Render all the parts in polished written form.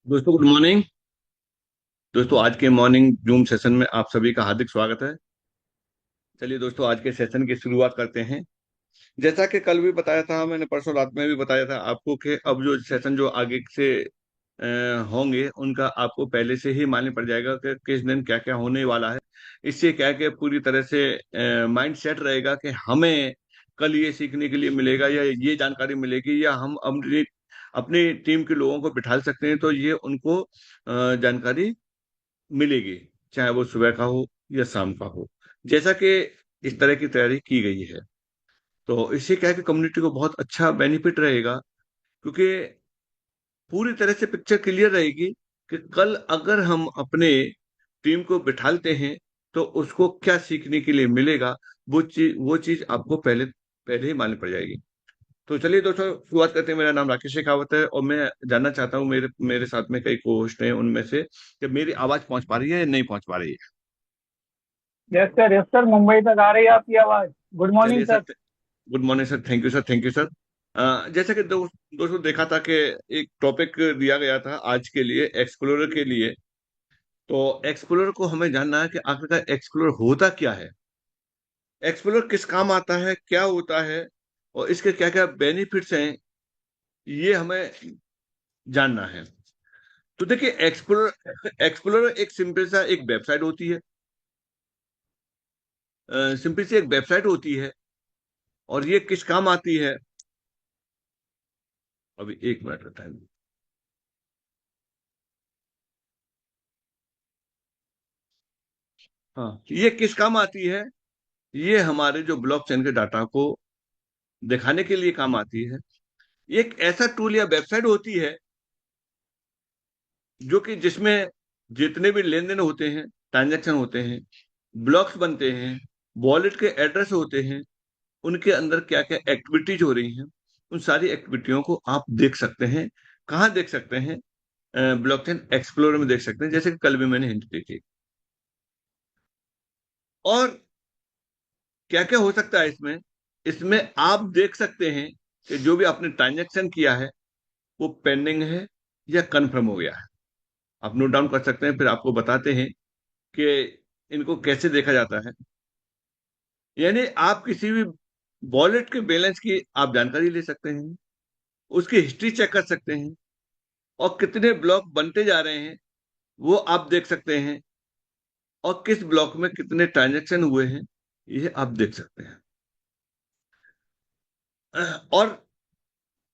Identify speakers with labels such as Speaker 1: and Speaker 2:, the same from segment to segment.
Speaker 1: दोस्तों good morning. दोस्तों आज के मॉर्निंग जूम सेशन में आप सभी का हार्दिक स्वागत है। चलिए दोस्तों आज के सेशन की शुरुआत करते हैं। जैसा कि कल भी बताया था, मैंने परसों रात में भी बताया था आपको कि अब जो सेशन जो आगे से होंगे उनका आपको पहले से ही मालूम पड़ जाएगा कि किस दिन क्या क्या होने वाला है। इससे क्या है कि पूरी तरह से माइंड सेट रहेगा कि हमें कल ये सीखने के लिए मिलेगा या ये जानकारी मिलेगी, या हम अपनी अपनी टीम के लोगों को बिठा सकते हैं तो ये उनको जानकारी मिलेगी, चाहे वो सुबह का हो या शाम का हो। जैसा कि इस तरह की तैयारी की गई है तो इससे क्या है कि कम्युनिटी को बहुत अच्छा बेनिफिट रहेगा, क्योंकि पूरी तरह से पिक्चर क्लियर रहेगी कि कल अगर हम अपने टीम को बिठाते हैं तो उसको क्या सीखने के लिए मिलेगा। वो चीज आपको पहले पहले ही मालूम पड़ जाएगी। तो चलिए दोस्तों शुरुआत करते हैं। मेरा नाम राकेश शेखावत है और मैं जानना चाहता हूँ, मेरे मेरे साथ में कई को होस्ट हैं, उनमें से कि मेरी आवाज पहुंच पा रही है या नहीं पहुंच पा रही है।
Speaker 2: Yes sir, yes sir, Mumbai तक आ रही है आपकी आवाज। गुड मॉर्निंग
Speaker 1: चलिए
Speaker 2: sir.
Speaker 1: Sir, good morning sir, thank you sir, thank you sir. जैसे कि दोस्तों देखा था कि एक टॉपिक दिया गया था आज के लिए एक्सप्लोरर के लिए। तो एक्सप्लोरर को हमें जानना है कि आखिरकार एक्सप्लोरर होता क्या है, एक्सप्लोरर किस काम आता है, क्या होता है और इसके क्या क्या बेनिफिट्स हैं, ये हमें जानना है। तो देखिए एक्सप्लोरर एक्सप्लोरर एक सिंपल सा एक वेबसाइट होती है, सिंपल सी एक वेबसाइट होती है। और ये किस काम आती है, अभी एक मिनट का टाइम। हाँ, ये किस काम आती है, ये हमारे जो ब्लॉकचेन के डाटा को दिखाने के लिए काम आती है। ये एक ऐसा टूल या वेबसाइट होती है जो कि जिसमें जितने भी लेन देन होते हैं, ट्रांजैक्शन होते हैं, ब्लॉक्स बनते हैं, वॉलेट के एड्रेस होते हैं, उनके अंदर क्या क्या एक्टिविटीज हो रही हैं, उन सारी एक्टिविटियों को आप देख सकते हैं। कहाँ देख सकते हैं? ब्लॉकचेन एक्सप्लोरर में देख सकते हैं, जैसे कि कल भी मैंने हिंट दी थी। और क्या क्या हो सकता है इसमें? इसमें आप देख सकते हैं कि जो भी आपने ट्रांजैक्शन किया है वो पेंडिंग है या कंफर्म हो गया है। आप नोट डाउन कर सकते हैं, फिर आपको बताते हैं कि इनको कैसे देखा जाता है। यानी आप किसी भी वॉलेट के बैलेंस की आप जानकारी ले सकते हैं, उसकी हिस्ट्री चेक कर सकते हैं, और कितने ब्लॉक बनते जा रहे हैं वो आप देख सकते हैं, और किस ब्लॉक में कितने ट्रांजैक्शन हुए हैं ये आप देख सकते हैं। और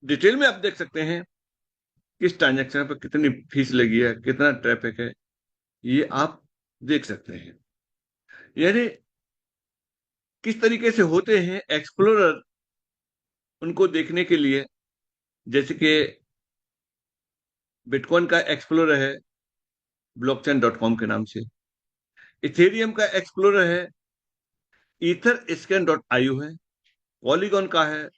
Speaker 1: डिटेल में आप देख सकते हैं किस ट्रांजैक्शन पर कितनी फीस लगी है, कितना ट्रैफिक है, ये आप देख सकते हैं। यानी किस तरीके से होते हैं एक्सप्लोरर, उनको देखने के लिए। जैसे कि बिटकॉइन का एक्सप्लोरर है ब्लॉकचेन डॉट कॉम के नाम से, इथेरियम का एक्सप्लोरर है ईथर स्कैन डॉट आईओ है, पॉलीगॉन का है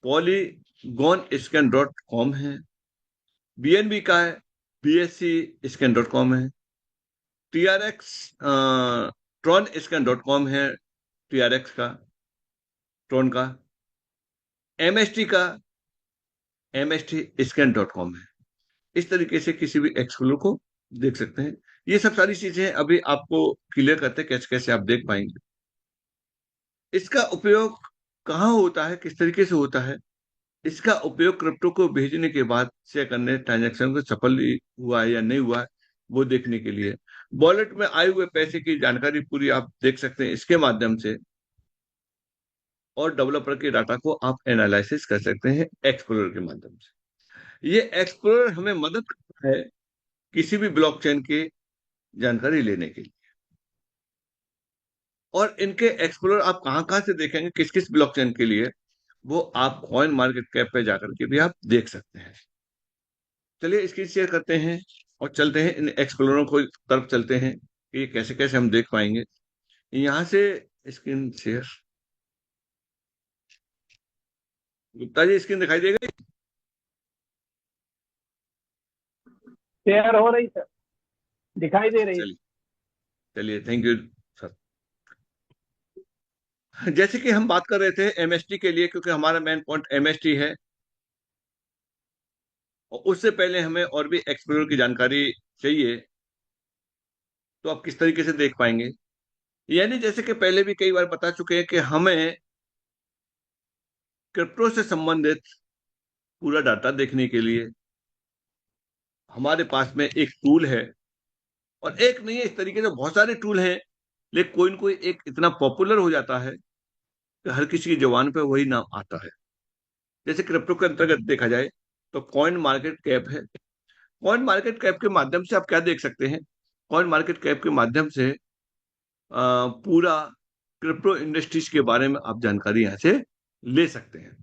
Speaker 1: पॉलीगॉन स्कैन डॉट कॉम है, बीएनबी का है बीएससी स्कैन डॉट कॉम है, TRX Tron scan dot com है, टीआरएक्स का, ट्रॉन का, एमएसटी का एमएसटी स्कैन डॉट कॉम है। इस तरीके से किसी भी एक्सप्लोर को देख सकते हैं। ये सब सारी चीजें अभी आपको क्लियर करते हैं कैसे कैसे आप देख पाएंगे। इसका उपयोग कहाँ होता है, किस तरीके से होता है? इसका उपयोग क्रिप्टो को भेजने के बाद से करने, ट्रांजैक्शन को सफल हुआ है या नहीं हुआ है वो देखने के लिए, वॉलेट में आए हुए पैसे की जानकारी पूरी आप देख सकते हैं इसके माध्यम से, और डेवलपर के डाटा को आप एनालिसिस कर सकते हैं एक्सप्लोरर के माध्यम से। ये एक्सप्लोरर हमें मदद करता है किसी भी ब्लॉकचेन की जानकारी लेने के लिए। और इनके एक्सप्लोरर आप कहाँ कहाँ से देखेंगे, किस किस ब्लॉकचेन के लिए, वो आप कॉइन मार्केट कैप पे जाकर के भी आप देख सकते हैं। चलिए स्क्रीन शेयर करते हैं और चलते हैं इन एक्सप्लोरों को तरफ चलते हैं कि ये कैसे कैसे हम देख पाएंगे यहाँ से। Screen share, Gupta ji screen दिखाई देगा?
Speaker 2: शेयर हो रही सर, दिखाई दे रही है।
Speaker 1: चलिए, चलिए थैंक यू सर। जैसे कि हम बात कर रहे थे एमएसटी के लिए, क्योंकि हमारा मेन पॉइंट एमएसटी है। और उससे पहले हमें और भी एक्सप्लोर की जानकारी चाहिए, तो आप किस तरीके से देख पाएंगे? यानी जैसे कि पहले भी कई बार बता चुके हैं कि हमें क्रिप्टो से संबंधित पूरा डाटा देखने के लिए हमारे पास में एक टूल है, और एक नहीं है, इस तरीके से बहुत सारे टूल हैं, लेकिन कोई न कोई एक इतना पॉपुलर हो जाता है कि हर किसी की जुबान पे वही नाम आता है। जैसे क्रिप्टो के अंतर्गत देखा जाए तो कॉइन मार्केट कैप है। कॉइन मार्केट कैप के माध्यम से आप क्या देख सकते हैं? कॉइन मार्केट कैप के माध्यम से पूरा क्रिप्टो इंडस्ट्रीज के बारे में आप जानकारी यहाँ से ले सकते हैं,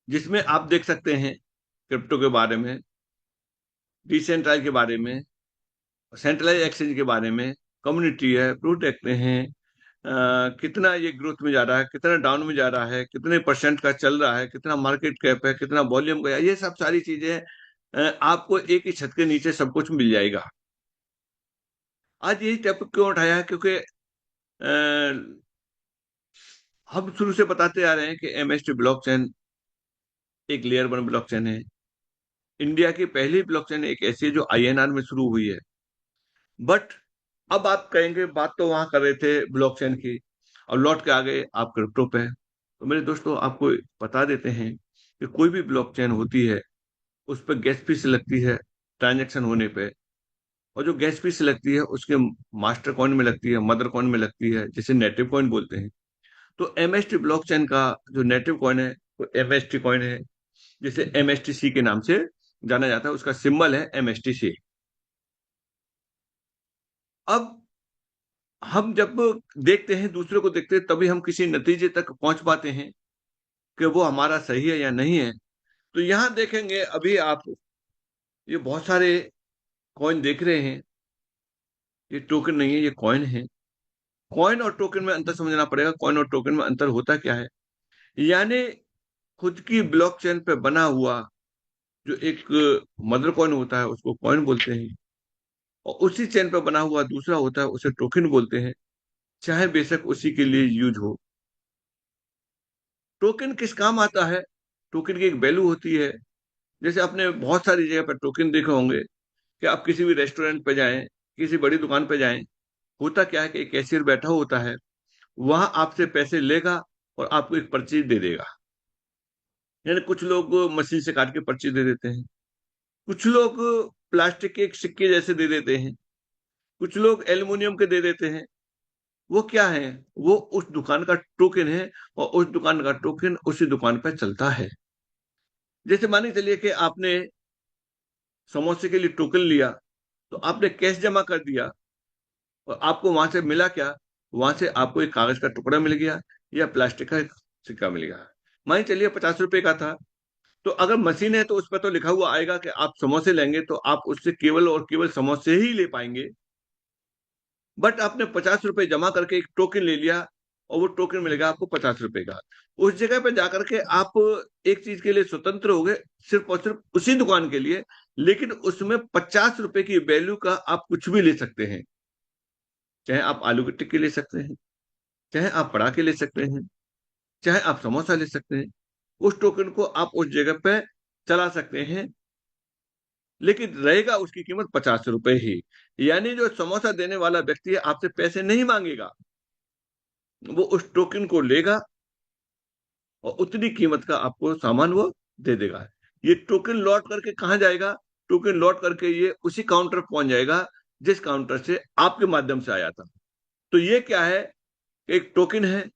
Speaker 1: जिसमें आप देख सकते हैं क्रिप्टो के बारे में, डिसेंट्रलाइज के बारे में, सेंट्रलाइज एक्सचेंज के बारे में, कम्युनिटी है, प्रोटेक्ट हैं, कितना ये ग्रोथ में जा रहा है, कितना डाउन में जा रहा है, कितने परसेंट का चल रहा है, कितना मार्केट कैप है, कितना वॉल्यूम का है, ये सब सारी चीजें आपको एक ही छत के नीचे सब कुछ मिल जाएगा। आज यही टॉपिक क्यों उठाया है? क्योंकि हम शुरू से बताते आ रहे हैं कि एमएसटी ब्लॉकचेन एक लेयर 1 ब्लॉकचेन है। इंडिया की पहली ब्लॉकचेन एक ऐसी है जो आईएनआर में शुरू हुई है। बट अब आप कहेंगे बात तो वहां कर रहे थे ब्लॉकचेन की, और लौट के आ गए आप क्रिप्टो पे। तो मेरे दोस्तों, आपको बता देते हैं कि कोई भी ब्लॉकचेन होती है उस पर गैस फीस लगती है ट्रांजैक्शन होने पे, और जो गैस फीस लगती है उसके मास्टर कॉइन में लगती है, मदर कॉइन में लगती है, जिसे नेटिव कॉइन बोलते हैं। तो एमएसटी ब्लॉकचेन का जो नेटिव कॉइन है वो एमएसटी कॉइन है, जिसे एमएसटीसी के नाम से जाना जाता है। उसका सिंबल है एमएसटीसी। अब हम जब देखते हैं, दूसरे को देखते हैं, तभी हम किसी नतीजे तक पहुंच पाते हैं कि वो हमारा सही है या नहीं है। तो यहां देखेंगे अभी आप, ये बहुत सारे कॉइन देख रहे हैं, ये टोकन नहीं है, ये कॉइन है। कॉइन और टोकन में अंतर समझना पड़ेगा। कॉइन और टोकन में अंतर होता क्या है? यानी खुद की ब्लॉकचेन पे बना हुआ जो एक मदर कॉइन होता है उसको कॉइन बोलते हैं, और उसी चेन पे बना हुआ दूसरा होता है उसे टोकन बोलते हैं, चाहे बेशक उसी के लिए यूज हो। टोकन किस काम आता है? टोकन की एक वैल्यू होती है। जैसे आपने बहुत सारी जगह पर टोकन देखे होंगे कि आप किसी भी रेस्टोरेंट पे जाएं, किसी बड़ी दुकान पे जाएं, होता क्या है कि एक कैशियर बैठा होता है, वहां आपसे पैसे लेगा और आपको एक पर्ची दे देगा। यानी कुछ लोग मशीन से काट के पर्ची दे देते हैं, कुछ लोग प्लास्टिक के एक सिक्के जैसे दे देते हैं, कुछ लोग एल्युमिनियम के दे देते हैं। वो क्या है? वो उस दुकान का टोकन है, और उस दुकान का टोकन उसी दुकान पर चलता है। जैसे मान के चलिए कि आपने समोसे के लिए टोकन लिया, तो आपने कैश जमा कर दिया, और आपको वहां से मिला क्या? वहां से आपको एक कागज का टुकड़ा मिल गया, या प्लास्टिक का एक सिक्का मिल गया। मान चलिए 50 रुपए का था, तो अगर मशीन है तो उस पर तो लिखा हुआ आएगा कि आप समोसे लेंगे तो आप उससे केवल और केवल समोसे ही ले पाएंगे। बट आपने 50 रुपए जमा करके एक टोकन ले लिया, और वो टोकन मिलेगा आपको 50 रुपए का। उस जगह पे जाकर के आप एक चीज के लिए स्वतंत्र हो गए, सिर्फ और सिर्फ उसी दुकान के लिए। लेकिन उसमें 50 रुपए की वैल्यू का आप कुछ भी ले सकते हैं। चाहे आप आलू की टिक्की ले सकते हैं, चाहे आप पराठे ले सकते हैं, चाहे आप समोसा ले सकते हैं। उस टोकन को आप उस जगह पे चला सकते हैं, लेकिन रहेगा उसकी कीमत 50 रुपए ही। यानी जो समोसा देने वाला व्यक्ति है आपसे पैसे नहीं मांगेगा, वो उस टोकन को लेगा और उतनी कीमत का आपको सामान वो दे देगा। ये टोकन लौट करके कहाँ जाएगा? टोकन लौट करके ये उसी काउंटर पहुंच जाएगा जिस काउंटर से आपके माध्यम से आया था। तो ये क्या है? एक टोकन है,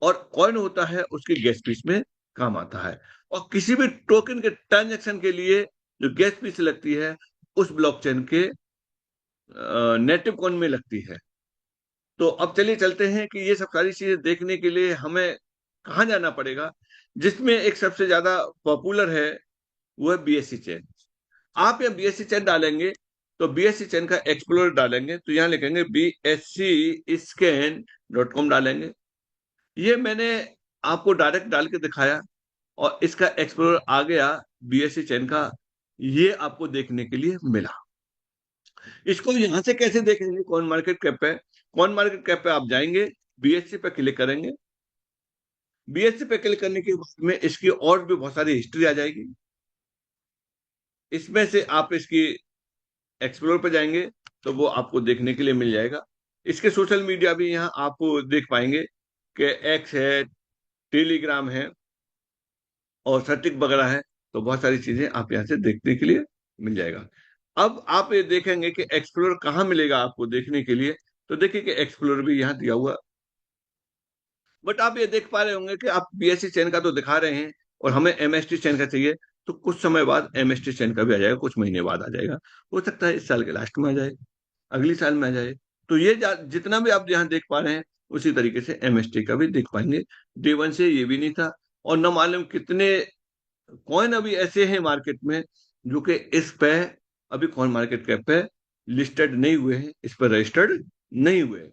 Speaker 1: और कॉइन होता है उसकी गैस फीस में काम आता है। और किसी भी टोकन के ट्रांजैक्शन के लिए जो गैस फीस लगती है उस ब्लॉकचेन के नेटिव कॉइन में लगती है। तो अब चलिए चलते हैं कि ये सब सारी चीजें देखने के लिए हमें कहाँ जाना पड़ेगा। जिसमें एक सबसे ज्यादा पॉपुलर है वो है बीएससी चेन। आप यहाँ बीएससी चेन डालेंगे, तो बीएससी चेन का एक्सप्लोरर डालेंगे तो यहाँ लिखेंगे BSC-scan.com डालेंगे। ये मैंने आपको डायरेक्ट डाल के दिखाया, और इसका एक्सप्लोरर आ गया बीएससी चेन का, ये आपको देखने के लिए मिला। इसको यहां से कैसे देखेंगे? कौन मार्केट कैप पे, कौन मार्केट कैप पे आप जाएंगे, बीएससी पे क्लिक करेंगे। बीएससी पे क्लिक करने के बाद में इसकी और भी बहुत सारी हिस्ट्री आ जाएगी। इसमें से आप इसकी एक्सप्लोर पे जाएंगे तो वो आपको देखने के लिए मिल जाएगा। इसके सोशल मीडिया भी यहाँ आप देख पाएंगे कि एक्स है, टेलीग्राम है और सटिक वगैरह है। तो बहुत सारी चीजें आप यहाँ से देखने के लिए मिल जाएगा। अब आप ये देखेंगे कि एक्सप्लोर कहाँ मिलेगा आपको देखने के लिए। तो देखिए कि एक्सप्लोर भी यहाँ दिया हुआ। बट आप ये देख पा रहे होंगे कि आप बीएससी चयन का तो दिखा रहे हैं और हमें एमएसटी चयन का चाहिए। तो कुछ समय बाद एमएसटी चयन का भी आ जाएगा, कुछ महीने बाद आ जाएगा। हो सकता है इस साल के लास्ट में आ जाए, अगली साल में आ जाए। तो ये जितना भी आप यहाँ देख पा रहे हैं उसी तरीके से एमएसटी का भी देख पाएंगे। डे वन से ये भी नहीं था। और न मालूम कितने कॉइन अभी ऐसे हैं मार्केट में जो कि इस पे अभी कॉइन मार्केट कैप पे लिस्टेड नहीं हुए हैं, इस पर रजिस्टर्ड नहीं हुए हैं।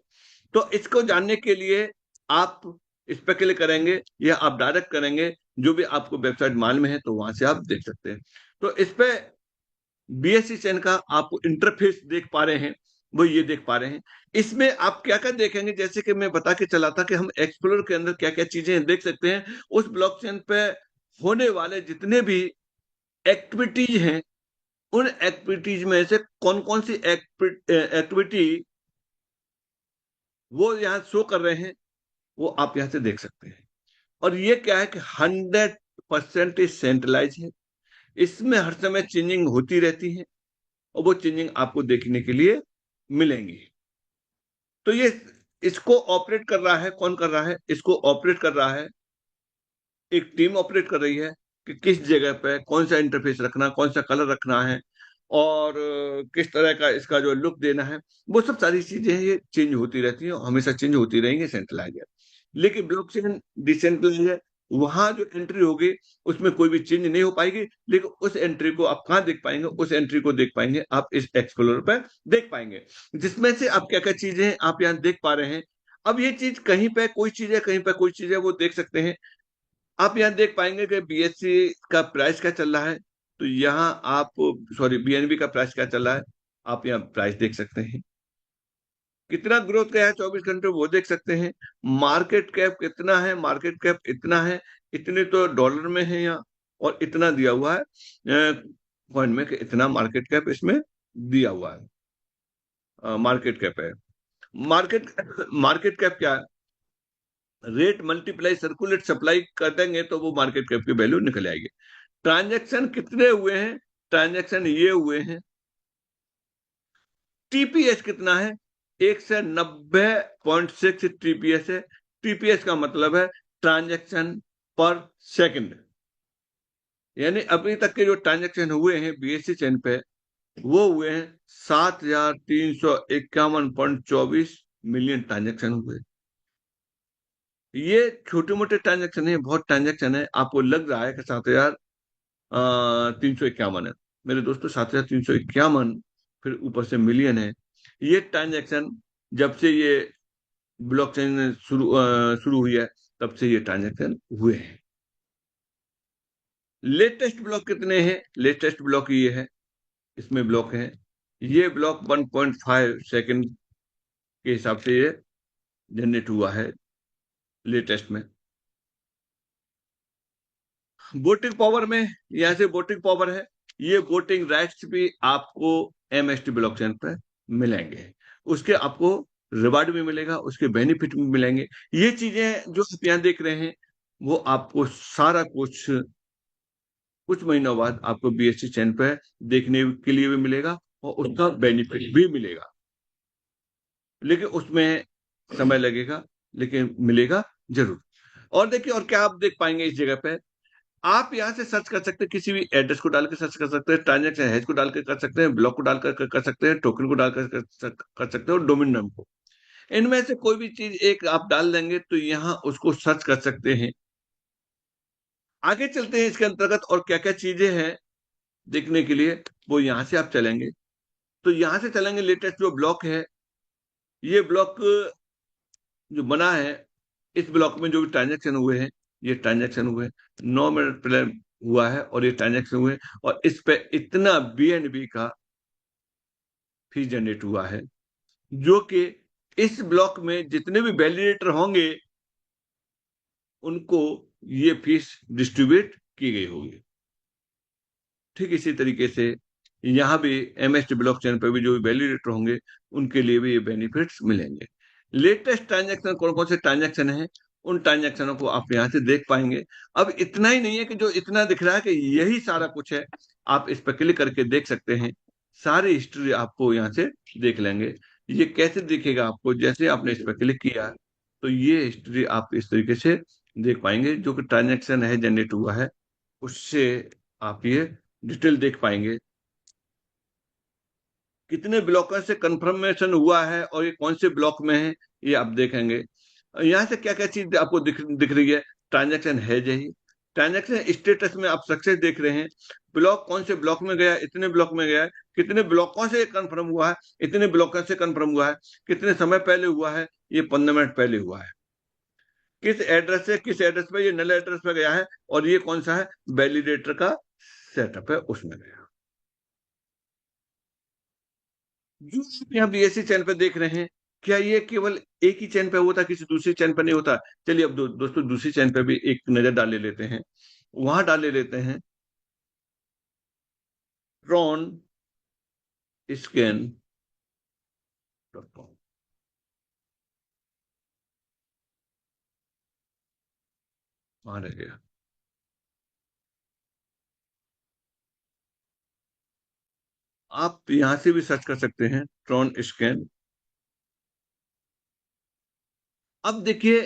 Speaker 1: तो इसको जानने के लिए आप इस पे क्लिक करेंगे या आप डायरेक्ट करेंगे, जो भी आपको वेबसाइट मालूम है तो वहां से आप देख सकते हैं। तो इस पे बीएससी चैन का आप इंटरफेस देख पा रहे हैं, वो ये देख पा रहे हैं। इसमें आप क्या क्या देखेंगे, जैसे कि मैं बता के चला था कि हम एक्सप्लोर के अंदर क्या क्या चीजें देख सकते हैं। उस ब्लॉकचेन पे होने वाले जितने भी एक्टिविटीज हैं, उन एक्टिविटीज में से कौन कौन सी एक्टिविटी वो यहाँ शो कर रहे हैं, वो आप यहाँ से देख सकते हैं। और ये क्या है कि 100% सेंट्रलाइज है। इसमें हर समय चेंजिंग होती रहती है और वो चेंजिंग आपको देखने के लिए मिलेंगी। तो ये इसको ऑपरेट कर रहा है, कौन कर रहा है इसको ऑपरेट कर रहा है, एक टीम ऑपरेट कर रही है कि किस जगह पे कौन सा इंटरफेस रखना, कौन सा कलर रखना है और किस तरह का इसका जो लुक देना है। वो सब सारी चीजें ये चेंज होती रहती हैं, हमेशा चेंज होती रहेंगी। सेंट्रलाइज है, लेकिन ब्लॉकचेन डिसेंट्रलाइज है। वहां जो एंट्री होगी उसमें कोई भी चेंज नहीं हो पाएगी, लेकिन उस एंट्री को आप कहाँ देख पाएंगे, उस एंट्री को देख पाएंगे आप इस एक्सप्लोरर पर देख पाएंगे, जिसमें से आप क्या क्या चीजें आप यहाँ देख पा रहे हैं। अब ये चीज कहीं पे कोई चीज है, कहीं पे कोई चीज है, वो देख सकते हैं। आप यहाँ देख पाएंगे कि बीएससी का प्राइस क्या चल रहा है। तो यहाँ आप, सॉरी, बीएनबी का प्राइस क्या चल रहा है, आप यहाँ प्राइस देख सकते हैं। कितना ग्रोथ गया है 24 घंटे, वो देख सकते हैं। मार्केट कैप कितना है, मार्केट कैप इतना है, इतने तो डॉलर में है यहाँ। और इतना दिया हुआ है कॉइन में कि इतना मार्केट कैप इसमें दिया हुआ है। मार्केट कैप है। मार्केट मार्केट कैप क्या है, रेट मल्टीप्लाई सर्कुलेट सप्लाई कर देंगे तो वो मार्केट कैप की वैल्यू निकल आएगी। ट्रांजैक्शन कितने हुए हैं, ट्रांजैक्शन ये हुए हैं। टीपीएस कितना है, 190.6 टीपीएस है। टीपीएस का मतलब है ट्रांजैक्शन पर सेकंड। यानी अभी तक के जो ट्रांजैक्शन हुए हैं बीएससी चेन पे, वो हुए हैं 7,351.24 मिलियन ट्रांजैक्शन हुए। ये छोटे मोटे ट्रांजैक्शन है, बहुत ट्रांजैक्शन है। आपको लग रहा है कि 7,351 है। मेरे दोस्तों, 7,351 फिर ऊपर से मिलियन है। ये ट्रांजैक्शन जब से ये ब्लॉकचेन शुरू हुई है, तब से ये ट्रांजैक्शन हुए हैं। लेटेस्ट ब्लॉक कितने हैं, लेटेस्ट ब्लॉक ये है, इसमें ब्लॉक है। ये ब्लॉक 1.5 सेकंड के हिसाब से ये जनरेट हुआ है लेटेस्ट में। वोटिंग पावर में, यहाँ से वोटिंग पावर है। ये वोटिंग राइट्स भी आपको एमएसटी ब्लॉकचेन पर मिलेंगे। उसके आपको रिवार्ड भी मिलेगा, उसके बेनिफिट भी मिलेंगे। ये चीजें जो आप यहाँ देख रहे हैं, वो आपको सारा कुछ कुछ महीनों बाद आपको बीएससी चैन पे देखने के लिए भी मिलेगा और उसका बेनिफिट भी मिलेगा। लेकिन उसमें समय लगेगा, लेकिन मिलेगा जरूर। और देखिए, और क्या आप देख पाएंगे इस जगह पे, आप यहाँ से सर्च कर सकते हैं, किसी भी एड्रेस को डाल के सर्च कर सकते हैं, ट्रांजेक्शन हैश को डाल के कर सकते हैं, ब्लॉक को डालकर कर सकते हैं, टोकन को डालकर कर सकते हैं और डोमेन नाम को। इनमें से कोई भी चीज एक आप डाल देंगे तो यहाँ उसको सर्च कर सकते हैं। आगे चलते हैं इसके अंतर्गत और क्या क्या चीजें हैं देखने के लिए, वो यहाँ से आप चलेंगे। तो यहाँ से चलेंगे, लेटेस्ट जो ब्लॉक है, ये ब्लॉक जो बना है, इस ब्लॉक में जो भी ट्रांजेक्शन हुए हैं, ये ट्रांजेक्शन हुए 9 मिनट पहले हुआ है और ये ट्रांजेक्शन हुए। और इस पे इतना बीएनबी का फीस जनरेट हुआ है, जो कि इस ब्लॉक में जितने भी वैलिडेटर होंगे उनको ये फीस डिस्ट्रीब्यूट की गई होगी। ठीक इसी तरीके से यहाँ भी एमएसटी ब्लॉकचेन पर भी जो भी वैलिडेटर होंगे उनके लिए भी ये बेनिफिट्स मिलेंगे। लेटेस्ट ट्रांजैक्शन कौन कौन से ट्रांजैक्शन है, उन ट्रांजैक्शनों को आप यहाँ से देख पाएंगे। अब इतना ही नहीं है कि जो इतना दिख रहा है कि यही सारा कुछ है, आप इस पर क्लिक करके देख सकते हैं, सारी हिस्ट्री आपको यहाँ से देख लेंगे। ये कैसे दिखेगा आपको, जैसे आपने इस पर क्लिक किया तो ये हिस्ट्री आप इस तरीके से देख पाएंगे, जो कि ट्रांजैक्शन है जनरेट हुआ है उससे आप ये डिटेल देख पाएंगे। कितने ब्लॉकर से कंफर्मेशन हुआ है और ये कौन से ब्लॉक में है ये आप देखेंगे। यहाँ से क्या क्या चीज आपको दिख रही है, ट्रांजैक्शन है यही, ट्रांजैक्शन स्टेटस में आप सक्सेस देख रहे हैं, ब्लॉक कौन से ब्लॉक में गया, इतने ब्लॉक में गया है, कितने ब्लॉकों से कंफर्म हुआ है, इतने ब्लॉकों से कंफर्म हुआ है, कितने समय पहले हुआ है, ये 15 मिनट पहले हुआ है, किस एड्रेस से किस एड्रेस पे ये नल एड्रेस पे गया है, और ये कौन सा है वैलिडेटर का सेटअप है उसमें गया। जो आप यहाँ बीएससी चैनल पे देख रहे हैं, क्या ये केवल एक ही चैनल पे होता, किसी दूसरी चैनल पे नहीं होता? चलिए अब दोस्तों दूसरी चैनल पे भी एक नजर डाल ले लेते हैं, वहां डाल ले लेते हैं ट्रॉन स्कैन डॉट कॉम। वहां रह गया। आप यहां से भी सर्च कर सकते हैं ट्रॉन स्कैन। अब देखिए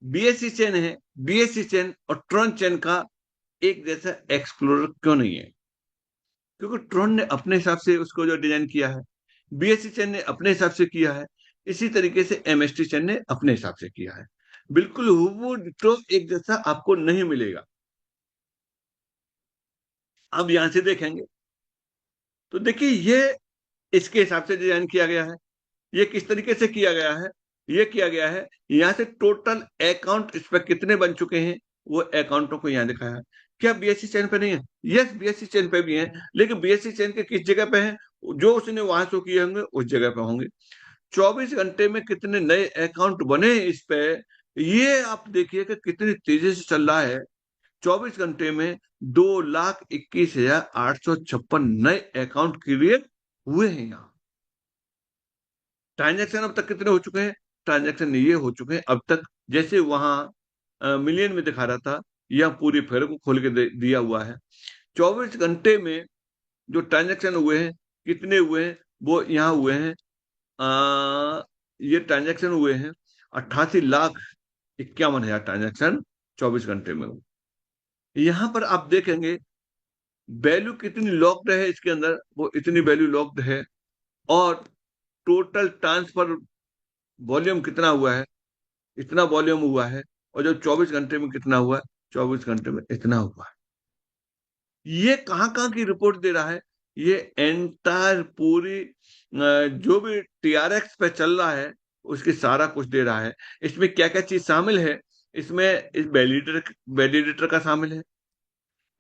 Speaker 1: बीएससी चैन है, बीएससी चैन और ट्रॉन चैन का एक जैसा एक्सप्लोरर क्यों नहीं है? क्योंकि ट्रोन ने अपने हिसाब से उसको जो डिजाइन किया है, बीएससी चैन ने अपने हिसाब से किया है, इसी तरीके से एमएसटी चैन ने अपने हिसाब से किया है। बिल्कुल हूबहू डिट्टो एक जैसा आपको नहीं मिलेगा। अब यहां से देखेंगे तो देखिए ये इसके हिसाब से डिजाइन किया गया है। ये किस तरीके से किया गया है? ये किया गया है यहाँ से टोटल अकाउंट इस पर कितने बन चुके हैं वो अकाउंटों को यहाँ दिखाया है। क्या बीएससी चैन पे नहीं है? यस बीएससी चैन पे भी है, लेकिन बीएससी चैन के किस जगह पे है? जो उसने वहां शो किए होंगे उस जगह पे होंगे। 24 घंटे में कितने नए अकाउंट बने इस पे, ये आप देखिए कि कितनी तेजी से चल रहा है। 24 घंटे में 2,21,856 नए अकाउंट क्रिएट हुए हैं यहाँ। ट्रांजैक्शन अब तक कितने हो चुके हैं? ट्रांजैक्शन ये हो चुके हैं अब तक, जैसे वहां मिलियन में दिखा रहा था, यह पूरी फेयर को खोल के दिया हुआ है। 24 घंटे में जो ट्रांजैक्शन हुए हैं कितने हुए हैं वो यहाँ हुए हैं। ये ट्रांजैक्शन हुए हैं 88,51,000 ट्रांजैक्शन 24 घंटे में हुए। यहाँ पर आप देखेंगे वैल्यू कितनी लॉक्ड है इसके अंदर, वो इतनी वैल्यू लॉक्ड है। और टोटल ट्रांसफर वॉल्यूम कितना हुआ है, इतना वॉल्यूम हुआ है। और जो 24 घंटे में कितना हुआ है, 24 घंटे में इतना हुआ है। ये कहाँ की रिपोर्ट दे रहा है? ये एंटायर पूरी जो भी टीआरएक्स पे चल रहा है उसकी सारा कुछ दे रहा है। इसमें क्या क्या चीज शामिल है? इसमें इस वैलिडेटर वैलिडेटर का शामिल है,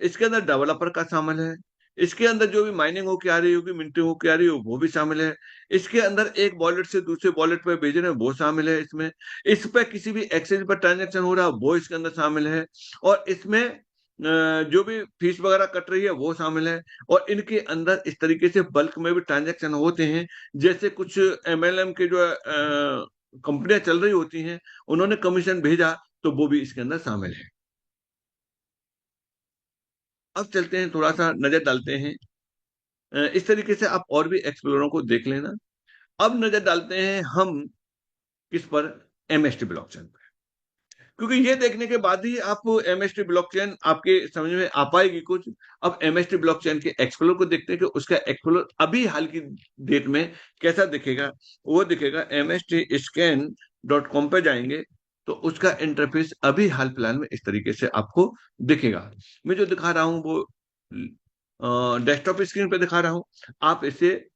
Speaker 1: इसके अंदर डेवलपर का शामिल है, इसके अंदर जो भी माइनिंग होके आ रही होगी, मिंटिंग होके आ रही हो वो भी शामिल है, इसके अंदर एक वॉलेट से दूसरे वॉलेट पे भेजना है वो शामिल है इसमें, इस पे किसी भी एक्सचेंज पर ट्रांजेक्शन हो रहा है वो इसके अंदर शामिल है, और इसमें जो भी फीस वगैरह कट रही है वो शामिल है। और इनके अंदर इस तरीके से बल्क में भी ट्रांजेक्शन होते हैं, जैसे कुछ एमएलएम के जो कंपनियां चल रही होती हैं उन्होंने कमीशन भेजा तो वो भी इसके अंदर शामिल है। अब चलते हैं थोड़ा सा नजर डालते हैं, इस तरीके से आप और भी एक्सप्लोरों को देख लेना। अब नजर डालते हैं हम किस पर? एमएसटी ब्लॉकचेन पर। क्योंकि ये देखने के बाद ही आप एमएसटी ब्लॉकचेन आपके समझ में आ पाएगी कुछ। अब एमएसटी ब्लॉकचेन के एक्सप्लोर को देखते हैं कि उसका एक्सप्लोर अभी हाल की डेट में कैसा दिखेगा। वो दिखेगा mstscan.com पे जाएंगे तो उसका इंटरफेस अभी हाल फिलहाल में इस तरीके से आपको दिखेगा। मैं जो दिखा रहा हूँ वो डेस्कटॉप स्क्रीन पे दिखा रहा हूँ, आप इसे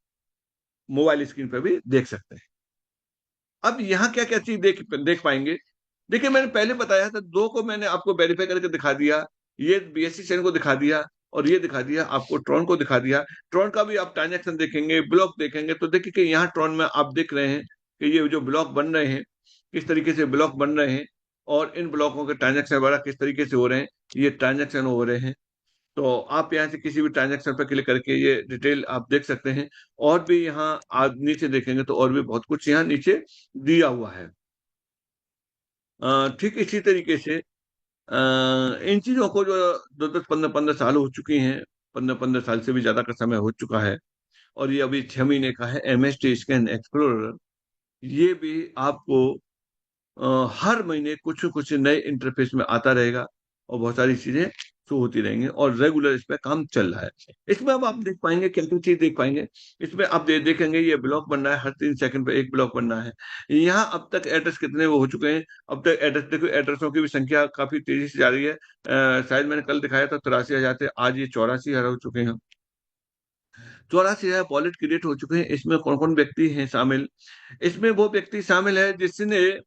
Speaker 1: मोबाइल स्क्रीन पे भी देख सकते हैं। अब यहाँ क्या क्या चीज देख देख पाएंगे? देखिए मैंने पहले बताया था, दो को मैंने आपको वेरीफाई करके दिखा दिया, ये बीएससी चैन को दिखा दिया और ये दिखा दिया आपको ट्रॉन को दिखा दिया। ट्रॉन का भी आप ट्रांजेक्शन देखेंगे, ब्लॉक देखेंगे तो देखिए कि यहाँ ट्रॉन में आप देख रहे हैं कि ये जो ब्लॉक बन रहे हैं किस तरीके से ब्लॉक बन रहे हैं, और इन ब्लॉकों के ट्रांजेक्शन वगैरह किस तरीके से हो रहे हैं, ये ट्रांजेक्शन हो रहे हैं। तो आप यहाँ से किसी भी ट्रांजैक्शन पर क्लिक करके ये डिटेल आप देख सकते हैं। और भी यहाँ आप नीचे देखेंगे तो और भी बहुत कुछ यहाँ नीचे दिया हुआ है। ठीक इसी तरीके से इन चीजों को जो 10-10 15-15 साल हो चुकी हैं, 15-15 साल से भी ज्यादा का समय हो चुका है, और ये अभी 6 महीने का है MST स्कैन एक्सप्लोरर। ये भी आपको हर महीने कुछ कुछ नए इंटरफेस में आता रहेगा, और बहुत सारी चीजें शो होती रहेंगी, और रेगुलर इस पे काम चल रहा है। इसमें अब आप देख पाएंगे, क्या क्या चीज देख पाएंगे। इसमें आप देखेंगे ये ब्लॉक बन रहा है, हर 3 सेकंड पे एक ब्लॉक बन रहा है। यहाँ अब तक एड्रेस कितने वो हो चुके हैं। अब तक एड्रेस देखो, एड्रेसों की भी संख्या काफी तेजी से जा रही है। शायद मैंने कल दिखाया था 83,000 थे, आज ये 84,000 हो चुके हैं। 84,000 वॉलेट क्रिएट हो चुके हैं। इसमें कौन कौन व्यक्ति हैं शामिल। इसमें वो व्यक्ति शामिल है जिसने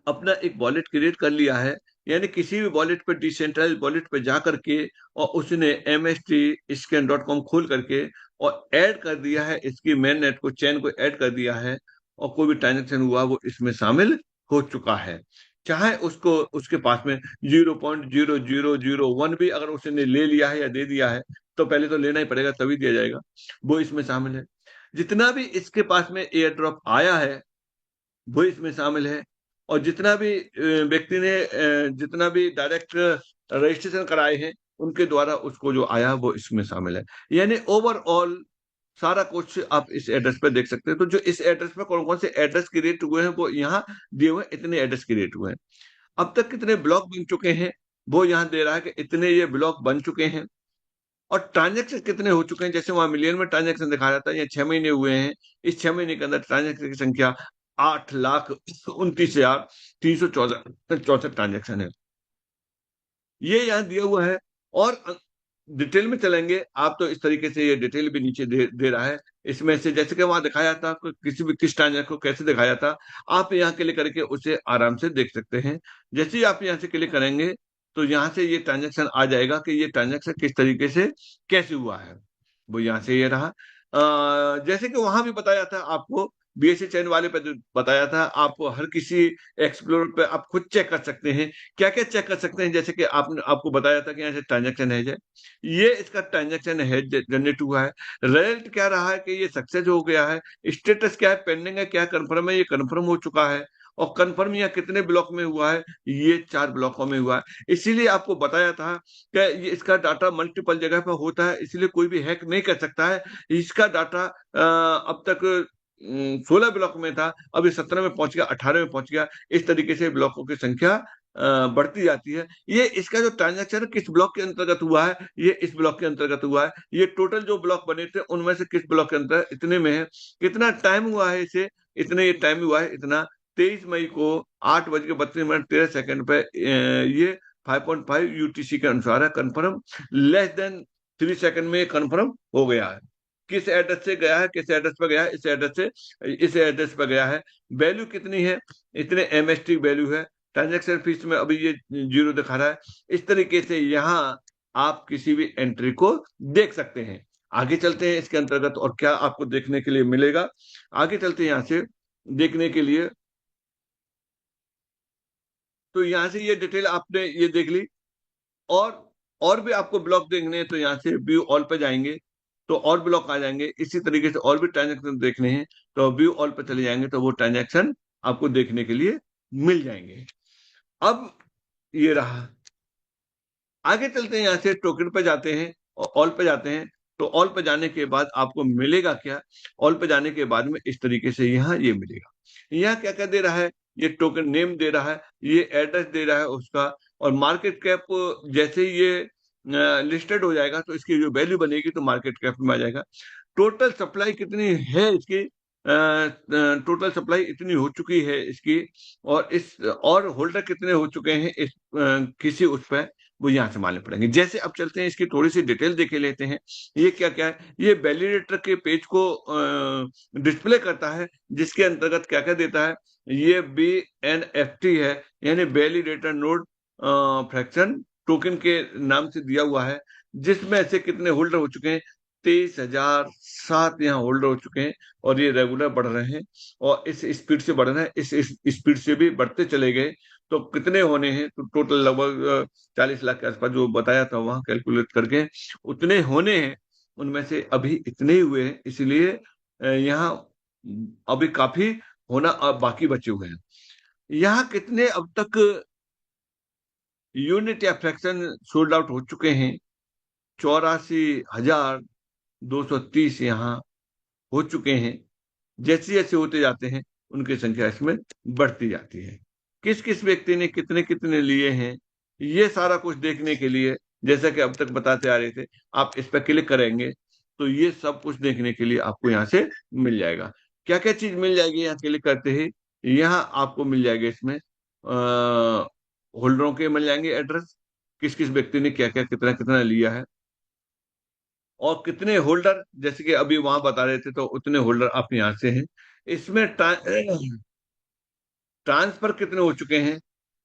Speaker 1: अपना एक वॉलेट क्रिएट कर लिया है, यानी किसी भी वॉलेट पे, डिसेंट्रलाइज वॉलेट पे जा करके, और उसने mstscan.com खोल करके और ऐड कर दिया है, इसकी मेन नेट को, चेन को ऐड कर दिया है, और कोई भी ट्रांजेक्शन हुआ वो इसमें शामिल हो चुका है। चाहे उसको, उसके पास में 0.0001 भी अगर उसने ले लिया है या दे दिया है, तो पहले तो लेना ही पड़ेगा तभी दिया जाएगा, वो इसमें शामिल है। जितना भी इसके पास में एयर ड्रॉप आया है वो इसमें शामिल है। और जितना भी व्यक्ति ने जितना भी डायरेक्ट रजिस्ट्रेशन कराए हैं, उनके द्वारा उसको जो आया वो इसमें शामिल है। यानी ओवरऑल सारा कुछ आप इस एड्रेस पे देख सकते हैं। तो जो इस एड्रेस पे कौन कौन से एड्रेस क्रिएट हुए हैं वो यहाँ दिए हुए हैं, इतने एड्रेस क्रिएट हुए हैं। अब तक कितने ब्लॉक बन चुके हैं वो यहाँ दे रहा है कि इतने ये ब्लॉक बन चुके हैं। और ट्रांजेक्शन कितने हो चुके हैं, जैसे वहां मिलियन में ट्रांजेक्शन दिखाया जाता है, ये 6 महीने हुए हैं। इस 6 महीने के अंदर ट्रांजेक्शन की संख्या 8,29,364 ट्रांजेक्शन है, ये यहाँ दिया हुआ है। और डिटेल में चलेंगे आप तो इस तरीके से ये डिटेल भी नीचे दे रहा है। इसमें से जैसे कि वहां दिखाया था किसी भी किस ट्रांजेक्शन को कैसे दिखाया था, आप यहाँ क्लिक करके उसे आराम से देख सकते हैं। जैसे ही आप यहाँ से क्लिक करेंगे तो यहाँ से ये ट्रांजेक्शन आ जाएगा कि ये ट्रांजेक्शन किस तरीके से कैसे हुआ है। वो यहाँ से ये रहा। जैसे कि वहां भी बताया था आपको, BSC चैन वाले पे जो बताया था, आप हर किसी एक्सप्लोरर पे आप खुद चेक कर सकते हैं। क्या क्या चेक कर सकते हैं, जैसे कि आपने आपको बताया था कि यहाँ से ट्रांजेक्शन है, ये इसका ट्रांजेक्शन है जनरेट हुआ है। रिजल्ट क्या रहा है कि ये सक्सेस हो गया है। स्टेटस क्या है, पेंडिंग है, क्या कंफर्म है, ये कंफर्म हो चुका है। और कंफर्म यहाँ कितने ब्लॉक में हुआ है, ये 4 ब्लॉकों में हुआ है। इसीलिए आपको बताया था कि ये इसका डाटा मल्टीपल जगह पर होता है, इसलिए कोई भी हैक नहीं कर सकता है। इसका डाटा अब तक 16 ब्लॉक में था, अब ये 17 में पहुंच गया, 18 में पहुंच गया। इस तरीके से ब्लॉकों की संख्या बढ़ती जाती है। ये इसका जो ट्रांजेक्शन किस ब्लॉक के अंतर्गत हुआ है, ये इस ब्लॉक के अंतर्गत हुआ है। ये टोटल जो ब्लॉक बने थे उनमें से किस ब्लॉक के अंतर्गत इतने में है। कितना टाइम हुआ है इसे, इतने ये टाइम हुआ है इतना। 23 मई को 8:32 पे ये 5.5 UTC के अनुसार है कंफर्म। लेस देन 3 सेकंड में कंफर्म हो गया है। किस एड्रेस से गया है, किस एड्रेस पर गया है, इस एड्रेस पर गया है। वैल्यू कितनी है, इतने MST वैल्यू है। ट्रांजेक्शन फीस में अभी ये 0 दिखा रहा है। इस तरीके से यहाँ आप किसी भी एंट्री को देख सकते हैं। आगे चलते हैं इसके अंतर्गत और क्या आपको देखने के लिए मिलेगा। आगे चलते हैं यहाँ से देखने के लिए। तो यहाँ से ये डिटेल आपने ये देख ली। और और भी आपको ब्लॉक देखने हैं तो यहाँ से व्यू ऑल पे जाएंगे तो और ब्लॉक आ जाएंगे। इसी तरीके से और भी ट्रांजेक्शन देखने हैं तो व्यू ऑल पे चले जाएंगे तो वो ट्रांजेक्शन आपको देखने के लिए मिल जाएंगे। अब ये रहा। आगे चलते हैं, यहाँ से टोकन पे जाते हैं और ऑल पे जाते हैं। तो ऑल पे जाने के बाद आपको मिलेगा क्या, ऑल पे जाने के बाद में इस तरीके से यहाँ ये मिलेगा। यहाँ क्या क्या दे रहा है, ये टोकन नेम दे रहा है, ये एड्रेस दे रहा है उसका। और मार्केट कैप जैसे ही ये लिस्टेड हो जाएगा तो इसकी जो वैल्यू बनेगी तो मार्केट कैप में आ जाएगा। टोटल सप्लाई कितनी है इसकी, टोटल सप्लाई इतनी हो चुकी है इसकी। और इस और होल्डर कितने हो चुके हैं इस किसी उस पर, वो यहाँ से मालूम पड़ेंगे। जैसे अब चलते हैं इसकी थोड़ी सी डिटेल देखे लेते हैं। ये क्या क्या है, ये वैलिडेटर के पेज को डिस्प्ले करता है, जिसके अंतर्गत क्या क्या देता है। ये BNFT है, यानी वैलिडेटर नोड फ्रैक्शन टोकन के नाम से दिया हुआ है, जिसमें से कितने होल्डर हो चुके हैं, 23,007 यहाँ होल्डर हो चुके हैं। और ये रेगुलर बढ़ रहे हैं और इस स्पीड से बढ़ रहे हैं, इस स्पीड से भी बढ़ते चले गए। तो कितने होने हैं, तो टोटल लगभग 40 लाख के आसपास जो बताया था वहां कैलकुलेट करके उतने होने हैं। उनमें से अभी इतने ही हुए हैं, इसलिए यहाँ अभी काफी होना अब बाकी बचे हुए हैं। यहाँ कितने अब तक यूनिट या फ्रैक्शन सोल्ड आउट हो चुके हैं? 84,230 यहाँ हो चुके हैं। जैसे जैसे होते जाते हैं उनकी संख्या इसमें बढ़ती जाती है। किस किस व्यक्ति ने कितने कितने लिए हैं, ये सारा कुछ देखने के लिए, जैसा कि अब तक बताते आ रहे थे, आप इस पर क्लिक करेंगे तो ये सब कुछ देखने के लिए आपको यहाँ से मिल जाएगा। क्या क्या चीज मिल जाएगी यहाँ क्लिक करते ही? यहाँ आपको मिल जाएगा इसमें होल्डरों के मिल जाएंगे एड्रेस, किस किस व्यक्ति ने क्या क्या कितना कितना लिया है, और कितने होल्डर, जैसे कि अभी वहां बता रहे थे तो उतने होल्डर आप यहाँ से हैं। इसमें ट्रांसफर कितने हो चुके हैं?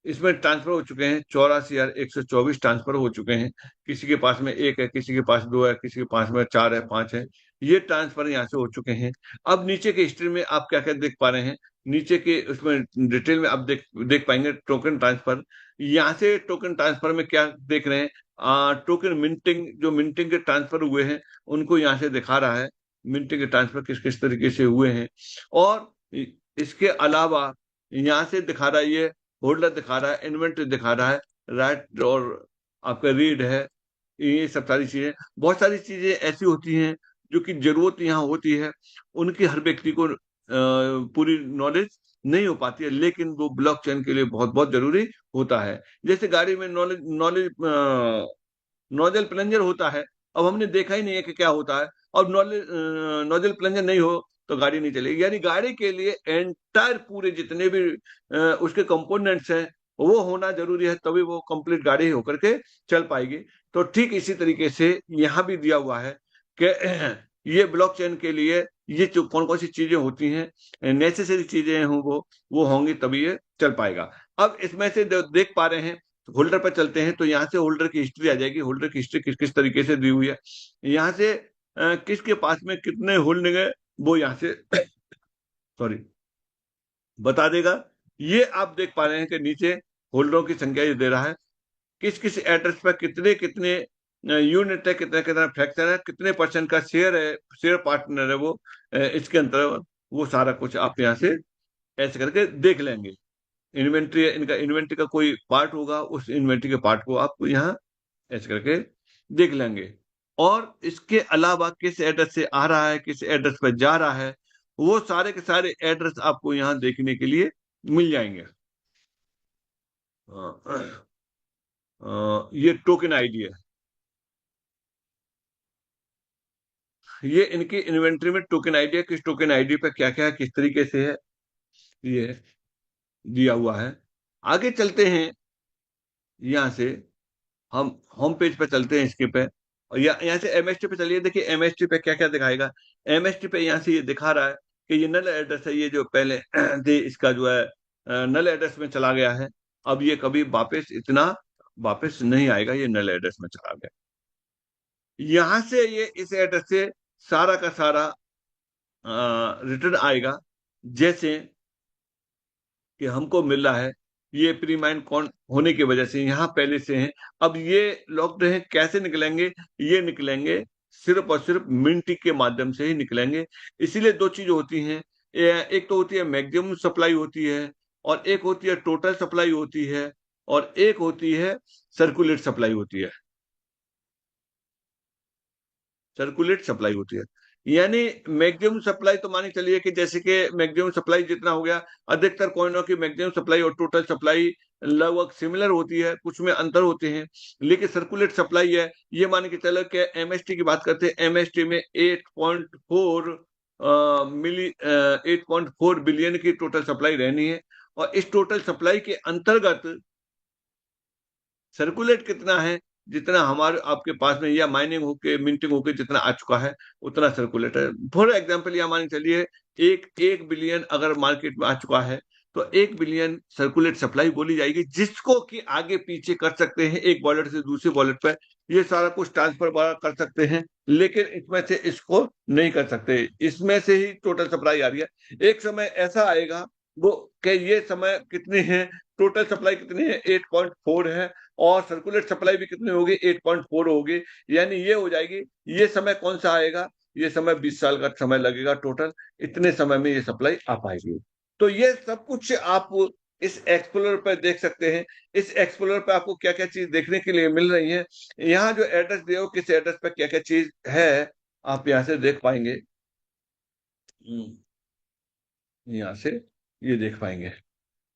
Speaker 1: इसमें ट्रांसफर हो चुके हैं 84,124 ट्रांसफर हो चुके हैं। किसी के पास में एक है, किसी के पास दो है, किसी के पास में चार है, पांच है। ये ट्रांसफर यहाँ से हो चुके हैं। अब नीचे के हिस्ट्री में आप क्या क्या देख पा रहे हैं? नीचे के उसमें डिटेल में आप देख देख पाएंगे टोकन ट्रांसफर। यहाँ से टोकन ट्रांसफर में क्या देख रहे हैं? टोकन मिंटिंग, जो मिंटिंग के ट्रांसफर हुए हैं उनको यहाँ से दिखा रहा है, मिंटिंग के ट्रांसफर किस किस तरीके से हुए हैं। और इसके अलावा यहाँ से दिखा रहा है, ये होल्डर दिखा रहा है, इन्वेंट्री दिखा रहा है, राइट, और आपका रीड है। ये सब सारी चीजें, बहुत सारी चीजें ऐसी होती हैं जो कि जरूरत यहाँ होती है, उनकी हर व्यक्ति को पूरी नॉलेज नहीं हो पाती है, लेकिन वो ब्लॉकचेन के लिए बहुत बहुत जरूरी होता है। जैसे गाड़ी में नॉलेज नॉलेज नोजल प्लंजर होता है, अब हमने देखा ही नहीं है कि क्या होता है। अब नॉलेज नोजल प्लंजर नहीं हो तो गाड़ी नहीं चलेगी। यानी गाड़ी के लिए एंटायर पूरे जितने भी उसके कंपोनेंट्स हैं वो होना जरूरी है, तभी वो कंप्लीट गाड़ी होकर के चल पाएगी। तो ठीक इसी तरीके से यहाँ भी दिया हुआ है कि ये ब्लॉकचेन के लिए ये जो कौन कौन सी चीजें होती हैं, नेसेसरी चीजें हैं, वो होंगी तभी ये चल पाएगा। अब इसमें से देख पा रहे हैं, होल्डर पर चलते हैं तो यहाँ से होल्डर की हिस्ट्री आ जाएगी। होल्डर की हिस्ट्री किस किस तरीके से दी हुई है, यहाँ से किसके पास में कितने होल्डिंग है वो यहाँ से सॉरी बता देगा। ये आप देख पा रहे हैं कि नीचे होल्डरों की संख्या ये दे रहा है, किस किस एड्रेस पर कितने कितने यूनिट है, कितना कितना फ्रैक्शन है, कितने परसेंट का शेयर है, शेयर पार्टनर है वो इसके अंतर, वो सारा कुछ आप यहाँ से ऐसे करके देख लेंगे। इन्वेंट्री, इनका इन्वेंट्री का कोई पार्ट होगा, उस इन्वेंट्री के पार्ट को आप यहाँ ऐसे करके देख लेंगे। और इसके अलावा किस एड्रेस से आ रहा है, किस एड्रेस पर जा रहा है, वो सारे के सारे एड्रेस आपको यहाँ देखने के लिए मिल जाएंगे। ये टोकन आईडी है, ये इनकी इन्वेंट्री में टोकन आईडी है। किस टोकन आईडी पे क्या क्या किस तरीके से है ये दिया हुआ है। आगे चलते हैं, यहाँ से हम होम पेज पे चलते हैं इसके पे, और यहाँ से एमएसटी पे चलिए। देखिए एमएसटी पे क्या क्या दिखाएगा। एमएसटी पे यहाँ से ये दिखा रहा है कि ये नल एड्रेस है, ये जो पहले थे इसका जो है नल एड्रेस में चला गया है। अब ये कभी वापस इतना वापस नहीं आएगा, ये नल एड्रेस में चला गया। यहाँ से ये इस एड्रेस से सारा का सारा रिटर्न आएगा, जैसे कि हमको मिल रहा है। ये प्री माइंड कौन होने की वजह से यहाँ पहले से हैं। अब ये लॉक्ड हैं, कैसे निकलेंगे? ये निकलेंगे सिर्फ और सिर्फ मिंटी के माध्यम से ही निकलेंगे। इसीलिए दो चीज होती हैं, एक तो होती है मैक्सिमम सप्लाई होती है, और एक होती है टोटल सप्लाई होती है, और एक होती है सर्कुलेट सप्लाई होती है। सर्कुलेट सप्लाई होती है, यानी मैक्सिमम सप्लाई तो मानी चलिए कि जैसे कि मैक्सिमम सप्लाई जितना हो गया, अधिकतर कॉइनों की मैक्सिमम सप्लाई और टोटल सप्लाई लगभग सिमिलर होती है, कुछ में अंतर होते हैं। लेकिन सर्कुलेट सप्लाई है, ये मान के चलो कि एमएसटी की बात करते हैं, एमएसटी में 8.4 मिली 8.4 बिलियन की टोटल सप्लाई रहनी है। और इस टोटल सप्लाई के अंतर्गत सर्कुलेट कितना है, जितना हमारे आपके पास में या माइनिंग होके मिंटिंग होके जितना आ चुका है उतना सर्कुलेट है। फॉर एग्जांपल या मान चलिए एक एक बिलियन अगर मार्केट में आ चुका है, तो 1 बिलियन सर्कुलेट सप्लाई बोली जाएगी, जिसको कि आगे पीछे कर सकते हैं एक वॉलेट से दूसरे वॉलेट पर, ये सारा कुछ ट्रांसफर कर सकते हैं। लेकिन इसमें से इसको नहीं कर सकते, इसमें से ही टोटल सप्लाई आ रही है। एक समय ऐसा आएगा वो कि ये समय कितने हैं, टोटल सप्लाई कितनी है, 8.4 है, और सर्कुलेट सप्लाई भी कितनी होगी, 8.4 होगी। यानी ये हो जाएगी। ये समय कौन सा आएगा, ये समय 20 साल का समय लगेगा टोटल, इतने समय में ये सप्लाई आ पाएगी। तो ये सब कुछ आप इस एक्सप्लोरर पर देख सकते हैं। इस एक्सप्लोरर पर आपको क्या क्या चीज देखने के लिए मिल रही है, यहाँ जो एड्रेस दिया हो किस एड्रेस पर क्या क्या चीज है, आप यहाँ से देख पाएंगे। यहाँ से ये देख पाएंगे।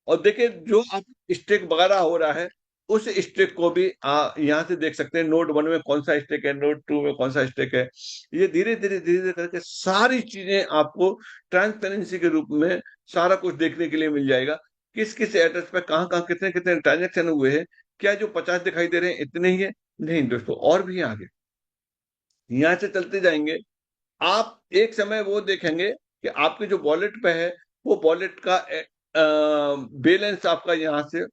Speaker 1: और देखिए जो आप स्टेक वगैरह हो रहा है, उस स्टेक को भी यहाँ से देख सकते हैं। नोड 1 में कौन सा स्टेक है, नोड 2 में कौन सा स्टेक है। ये धीरे धीरे धीरे धीरे करके सारी चीजें आपको ट्रांसपेरेंसी के रूप में सारा कुछ देखने के लिए मिल जाएगा। किस किस एड्रेस पे कहाँ कहाँ कितने कितने ट्रांजेक्शन हुए हैं। क्या जो 50 दिखाई दे रहे हैं इतने ही है? नहीं दोस्तों, और भी हैं आगे। यहाँ से चलते जाएंगे, आप एक समय वो देखेंगे कि आपके जो वॉलेट पे है, वो वॉलेट का बैलेंस आपका यहाँ से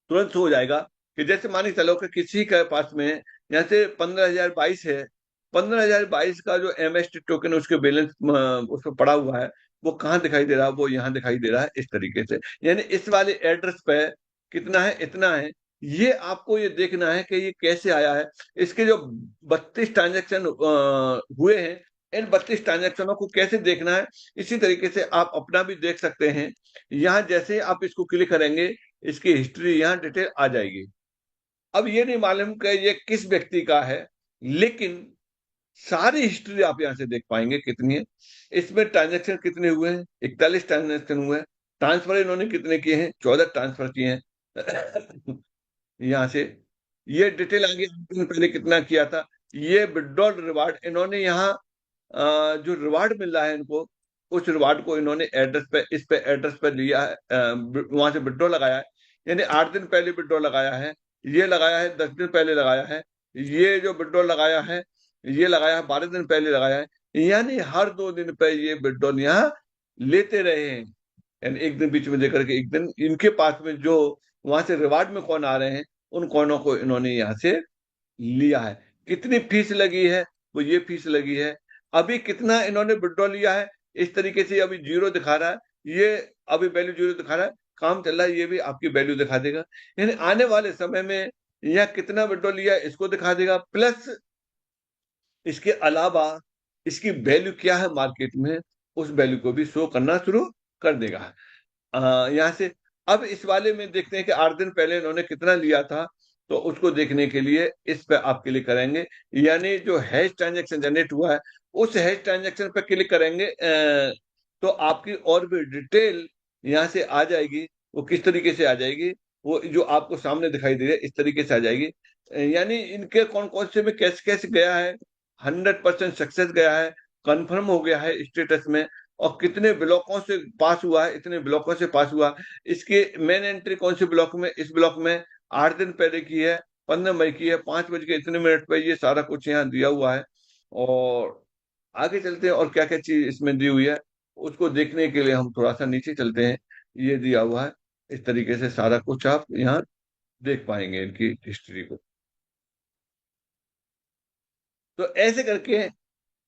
Speaker 1: तुरंत हो जाएगा। कि जैसे मान के चलो कि किसी के पास में यहाँ से 15,022 है, 15,022 का जो MST टोकन उसके बैलेंस उस पर पड़ा हुआ है, वो कहाँ दिखाई दे रहा है, वो यहाँ दिखाई दे रहा है इस तरीके से। यानी इस वाले एड्रेस पे कितना है, इतना है। ये आपको ये देखना है कि ये कैसे आया है। इसके जो 32 ट्रांजेक्शन हुए हैं, इन 32 ट्रांजेक्शनों को कैसे देखना है, इसी तरीके से आप अपना भी देख सकते हैं। यहाँ जैसे आप इसको क्लिक करेंगे, इसकी हिस्ट्री यहाँ डिटेल आ जाएगी। अब ये नहीं मालूम कि ये किस व्यक्ति का है, लेकिन सारी हिस्ट्री आप यहाँ से देख पाएंगे कितनी है। इसमें ट्रांजेक्शन कितने हुए हैं, 41 ट्रांजेक्शन हुए हैं। ट्रांसफर इन्होंने कितने किए हैं, 14 ट्रांसफर किए हैं। यहाँ से ये डिटेल आ गई, पहले कितना किया था। ये विड्रॉल रिवार्ड इन्होंने यहाँ जो रिवार्ड मिल रहा है इनको, उस रिवार्ड को इन्होंने एड्रेस पे, इस पे एड्रेस पे लिया है, वहां से विड्रॉ लगाया है। यानी 8 दिन पहले विड्रॉ लगाया है, ये लगाया है 10 दिन पहले लगाया है, ये जो विड्रॉ लगाया है, ये लगाया है 12 दिन पहले लगाया है। यानी हर 2 दिन पे ये विड्रॉल यहाँ लेते रहे हैं। यानी एक दिन बीच में देकर के एक दिन इनके पास में जो वहां से रिवार्ड में कौन आ रहे हैं, उन कौनों को इन्होंने यहाँ से लिया है। कितनी फीस लगी है, वो ये फीस लगी है। अभी कितना इन्होंने विड्रॉ लिया है, इस तरीके से अभी जीरो दिखा रहा है। ये अभी वैल्यू जीरो दिखा रहा है, काम चल रहा है, ये भी आपकी वैल्यू दिखा देगा। यानी आने वाले समय में यह कितना विड्रॉ लिया है इसको दिखा देगा, प्लस इसके अलावा इसकी वैल्यू क्या है मार्केट में, उस वैल्यू को भी शो करना शुरू कर देगा। यहाँ से अब इस वाले में देखते हैं कि 8 दिन पहले इन्होंने कितना लिया था। तो उसको देखने के लिए इस पे आप क्लिक करेंगे, यानी जो हैश ट्रांजैक्शन जनरेट हुआ है, उस हैश ट्रांजैक्शन पे क्लिक करेंगे, तो आपकी और भी डिटेल यहाँ से आ जाएगी। वो किस तरीके से आ जाएगी, वो जो आपको सामने दिखाई दे रही है इस तरीके से आ जाएगी। यानी इनके कौन कौन से में कैसे कैसे गया है, 100% सक्सेस गया है, कंफर्म हो गया है स्टेटस में, और कितने ब्लॉकों से पास हुआ है, इतने ब्लॉकों से पास हुआ। इसके मेन एंट्री कौन से ब्लॉक में, इस ब्लॉक में 8 दिन पहले की है, 15 मई की है, 5 बज के इतने मिनट पे, ये सारा कुछ यहाँ दिया हुआ है। और आगे चलते हैं और क्या क्या चीज इसमें दी हुई है, उसको देखने के लिए हम थोड़ा सा नीचे चलते हैं। ये दिया हुआ है, इस तरीके से सारा कुछ आप यहाँ देख पाएंगे इनकी हिस्ट्री को। तो ऐसे करके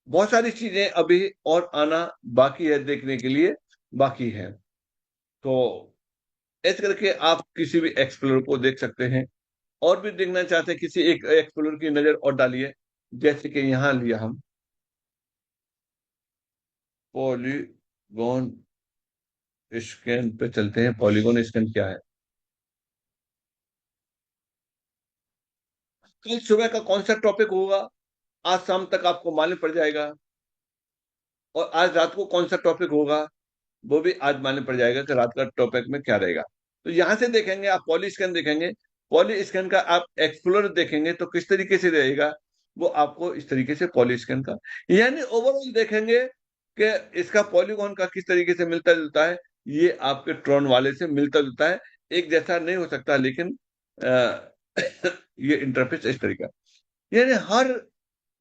Speaker 1: बहुत सारी चीजें अभी और आना बाकी है, देखने के लिए बाकी है। तो ऐसे करके आप किसी भी एक्सप्लोर को देख सकते हैं। और भी देखना चाहते हैं किसी एक एक्सप्लोर की नजर और डालिए। जैसे कि यहाँ लिया हम पॉलीगॉन स्कैन पे चलते हैं। पॉलीगॉन स्कैन क्या है, कल सुबह का कौन सा टॉपिक होगा, आज शाम तक आपको मालूम पड़ जाएगा। और आज रात को कौन सा टॉपिक होगा, वो भी आज मालूम पड़ जाएगा कि रात का टॉपिक में क्या रहेगा। तो यहां से देखेंगे आप, पॉली स्कैन देखेंगे, पॉली स्कैन का आप एक्सप्लोर देखेंगे तो किस तरीके से रहेगा, वो आपको इस तरीके से पॉली स्कैन का, यानी ओवरऑल देखेंगे कि इसका पॉलीगॉन का किस तरीके से मिलता जुलता है। ये आपके ट्रॉन वाले से मिलता जुलता है, एक जैसा नहीं हो सकता, लेकिन ये इंटरफेस इस तरीका, यानी हर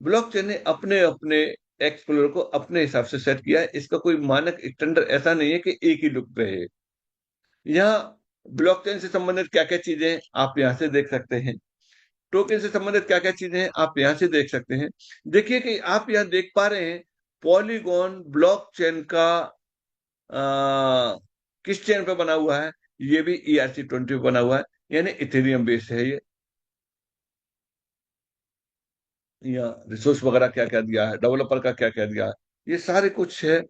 Speaker 1: ब्लॉकचेन ने अपने अपने एक्सप्लोर को अपने हिसाब से सेट किया है। इसका कोई मानक स्टैंडर्ड ऐसा नहीं है कि एक ही लुक रहे। यहाँ ब्लॉकचेन से संबंधित क्या क्या चीजें आप यहाँ से देख सकते हैं, टोकन से संबंधित क्या क्या चीजें हैं आप यहाँ से देख सकते हैं। देखिए कि आप यहाँ देख पा रहे हैं पॉलीगॉन ब्लॉकचेन का किस चेन पे बना हुआ है। ये भी ERC-20 बना हुआ है, यानी इथेरियम बेस्ड है ये। या रिसोर्स वगैरह क्या क्या दिया है, डेवलपर का क्या क्या दिया है, ये सारे कुछ है।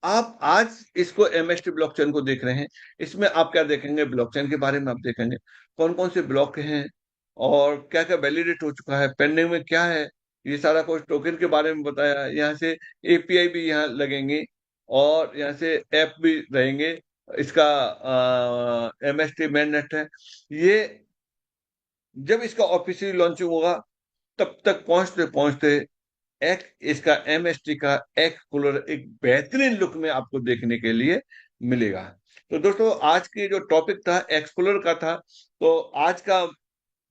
Speaker 1: आप आज इसको MST ब्लॉकचेन को देख रहे हैं। इसमें आप क्या देखेंगे, ब्लॉकचेन के बारे में आप देखेंगे कौन कौन से ब्लॉक हैं और क्या क्या वैलिडेट हो चुका है, पेंडिंग में क्या है, ये सारा कुछ टोकन के बारे में बताया है। यहाँ से API भी यहाँ लगेंगे और यहाँ से ऐप भी रहेंगे। इसका MST mainnet है ये। जब इसका ऑफिशियली लॉन्चिंग होगा तब तक पहुंचते पहुंचते एक इसका MST का एक्सप्लोरर एक बेहतरीन लुक में आपको देखने के लिए मिलेगा। तो दोस्तों आज की जो टॉपिक था एक्सप्लोरर का था, तो आज का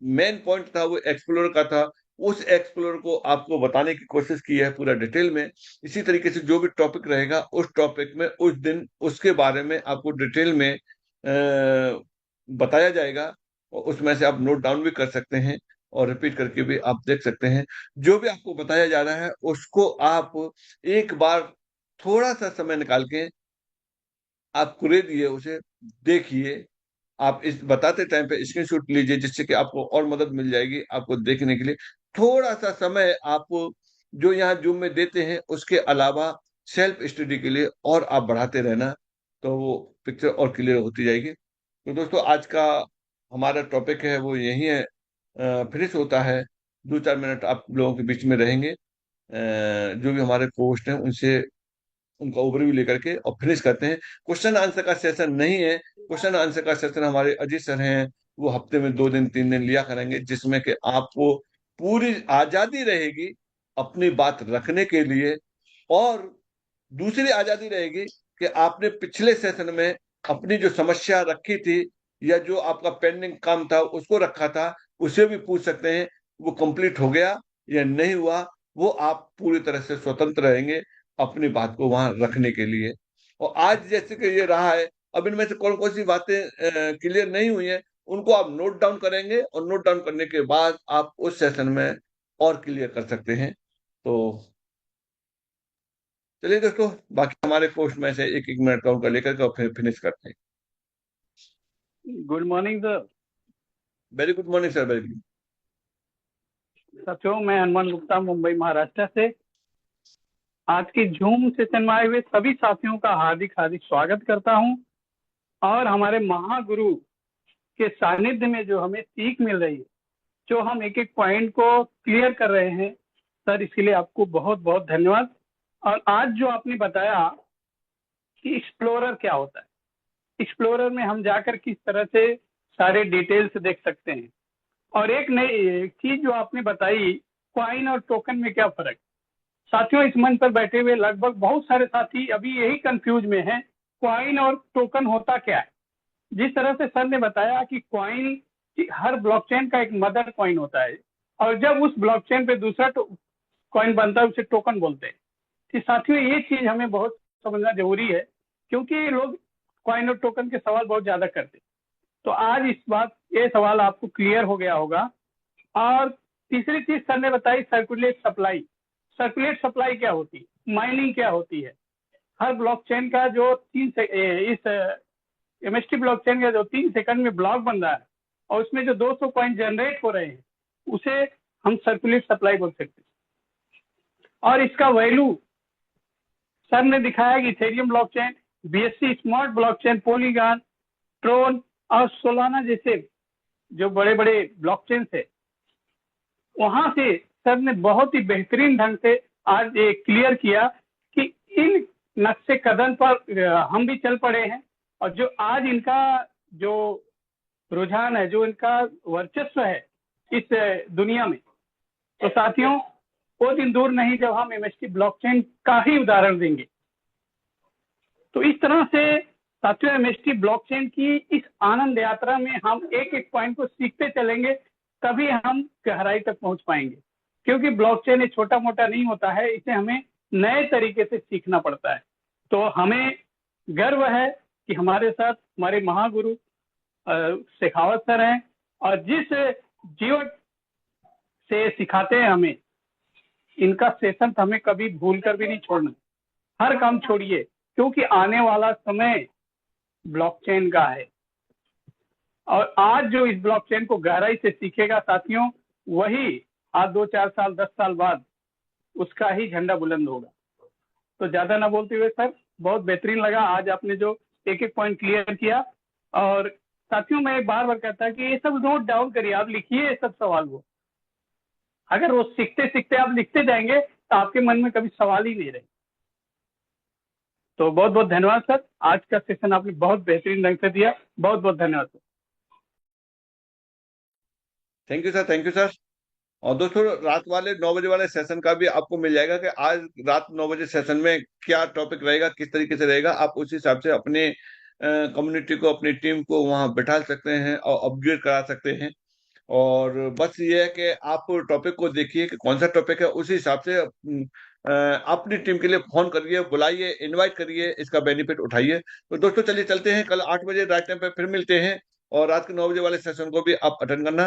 Speaker 1: मेन पॉइंट था वो एक्सप्लोरर का था। उस एक्सप्लोरर को आपको बताने की कोशिश की है पूरा डिटेल में। इसी तरीके से जो भी टॉपिक रहेगा उस टॉपिक में उस दिन उसके बारे में आपको डिटेल में बताया जाएगा, और उसमें से आप नोट डाउन भी कर सकते हैं और रिपीट करके भी आप देख सकते हैं। जो भी आपको बताया जा रहा है उसको आप एक बार थोड़ा सा समय निकाल के आप कुरे दिए उसे देखिए। आप इस बताते टाइम पे स्क्रीनशॉट लीजिए, जिससे कि आपको और मदद मिल जाएगी आपको देखने के लिए। थोड़ा सा समय आप जो यहाँ जूम में देते हैं उसके अलावा सेल्फ स्टडी के लिए और आप बढ़ाते रहना, तो वो पिक्चर और क्लियर होती जाएगी। तो दोस्तों आज का हमारा टॉपिक है वो यही है, फिनिश होता है। 2-4 मिनट आप लोगों के बीच में रहेंगे, जो भी हमारे पोस्ट हैं उनसे उनका ओवरव्यू लेकर के और फिनिश करते हैं। क्वेश्चन आंसर का सेशन नहीं है, क्वेश्चन आंसर का सेशन हमारे अजीत सर हैं, वो हफ्ते में 2 दिन 3 दिन लिया करेंगे, जिसमें कि आपको पूरी आजादी रहेगी अपनी बात रखने के लिए। और दूसरी आजादी रहेगी कि आपने पिछले सेशन में अपनी जो समस्या रखी थी या जो आपका पेंडिंग काम था उसको रखा था, उसे भी पूछ सकते हैं वो कंप्लीट हो गया या नहीं हुआ। वो आप पूरी तरह से स्वतंत्र रहेंगे अपनी बात को वहां रखने के लिए। और आज जैसे कि ये रहा है, अब इनमें से कौन कौन सी बातें क्लियर नहीं हुई हैं उनको आप नोट डाउन करेंगे, और नोट डाउन करने के बाद आप उस सेशन में और क्लियर कर सकते हैं। तो चलिए दोस्तों, बाकी हमारे कोर्स में से एक एक मिनट काउंट कर लेकर के और फिर फिनिश करते हैं।
Speaker 2: Good morning sir.
Speaker 1: Very good morning sir, very good.
Speaker 2: साथियों, मैं हनुमान गुप्ता, मुंबई महाराष्ट्र से। आज के जूम सेशन में आए हुए सभी साथियों का हार्दिक हार्दिक स्वागत करता हूं। और हमारे महागुरु के सानिध्य में जो हमें सीख मिल रही है, जो हम एक एक पॉइंट को क्लियर कर रहे हैं सर, इसके लिए आपको बहुत बहुत धन्यवाद। और आज जो आपने बताया कि एक्सप्लोरर क्या होता है, एक्सप्लोरर में हम जाकर किस तरह से सारे डिटेल्स देख सकते हैं। और एक नई चीज जो आपने बताई, क्वाइन और टोकन में क्या फर्क। साथियों, इस मंच पर बैठे हुए लगभग बहुत सारे साथी अभी यही कंफ्यूज में हैं, क्वाइन और टोकन होता क्या है। जिस तरह से सर ने बताया कि क्वाइन, हर ब्लॉकचेन का एक मदर क्वाइन होता है, और जब उस ब्लॉकचेन पे दूसरा क्वाइन बनता है उसे टोकन बोलते हैं। कि साथियों, ये चीज हमें बहुत समझना जरूरी है, क्योंकि लोग क्वाइन और टोकन के सवाल बहुत ज्यादा करते हैं। तो आज इस बात ये सवाल आपको क्लियर हो गया होगा। और तीसरी चीज सर ने बताई, सर्कुलेट सप्लाई। सर्कुलेट सप्लाई क्या होती है, माइनिंग क्या होती है। हर ब्लॉकचेन का जो इस MST ब्लॉकचेन का जो 3 सेकंड में ब्लॉक बन रहा है और उसमें जो 200 कॉइन जनरेट हो रहे हैं, उसे हम सर्कुलेट सप्लाई बोल सकते हैं। और इसका वैल्यू सर ने दिखाया कि Ethereum blockchain, BSC smart blockchain, Polygon, Tron और सोलाना जैसे जो बड़े बड़े ब्लॉकचेन है, वहां से सर ने बहुत ही बेहतरीन ढंग से आज ये क्लियर किया कि इन नक्शे कदम पर हम भी चल पड़े हैं। और जो आज इनका जो रुझान है, जो इनका वर्चस्व है इस दुनिया में, तो साथियों, वो दिन दूर नहीं जब हम MST ब्लॉकचेन का ही उदाहरण देंगे। तो इस तरह से साथियों, MST ब्लॉकचेन की इस आनंद यात्रा में हम एक एक पॉइंट को सीखते चलेंगे, तभी हम गहराई तक पहुंच पाएंगे। क्योंकि ब्लॉकचेन एक छोटा मोटा नहीं होता है, इसे हमें नए तरीके से सीखना पड़ता है। तो हमें गर्व है कि हमारे साथ हमारे महागुरु शेखावत सर हैं, और जिस जीवन से सिखाते हैं हमें, इनका सेशन तो हमें कभी भूल कर भी नहीं छोड़ना। हर काम छोड़िए, क्योंकि आने वाला समय ब्लॉकचेन का है। और आज जो इस ब्लॉकचेन को गहराई से सीखेगा साथियों, वही आज 2-4 साल 10 साल बाद उसका ही झंडा बुलंद होगा। तो ज्यादा ना बोलते हुए सर, बहुत बेहतरीन लगा आज आपने जो एक एक पॉइंट क्लियर किया। और साथियों मैं बार बार कहता है कि ये सब नोट डाउन करिए, आप लिखिए ये सब सवाल। वो अगर वो सीखते सीखते आप लिखते जाएंगे तो आपके मन में कभी सवाल ही नहीं रहे। तो बहुत बहुत धन्यवाद सर, आज का सेशन आपने बहुत बेहतरीन ढंग से दिया। बहुत बहुत धन्यवाद sir.
Speaker 1: Thank you sir, thank you sir. और दोस्तों, रात वाले 9 बजे वाले सेशन का भी आपको मिल जाएगा कि आज रात 9 बजे सेशन में क्या टॉपिक रहेगा, किस तरीके से रहेगा। आप उस हिसाब से अपने कम्युनिटी को, अपनी टीम को वहां बैठा सकते हैं और अपग्रेड करा सकते हैं। और बस ये है कि आप टॉपिक को देखिए कि कौन सा टॉपिक है, उसी हिसाब से अपनी टीम के लिए फोन करिए, बुलाइए, इनवाइट करिए, इसका बेनिफिट उठाइए। तो दोस्तों चलिए चलते हैं, कल 8 बजे राइट टाइम पे फिर मिलते हैं। और रात के 9 बजे वाले सेशन को भी आप अटेंड करना।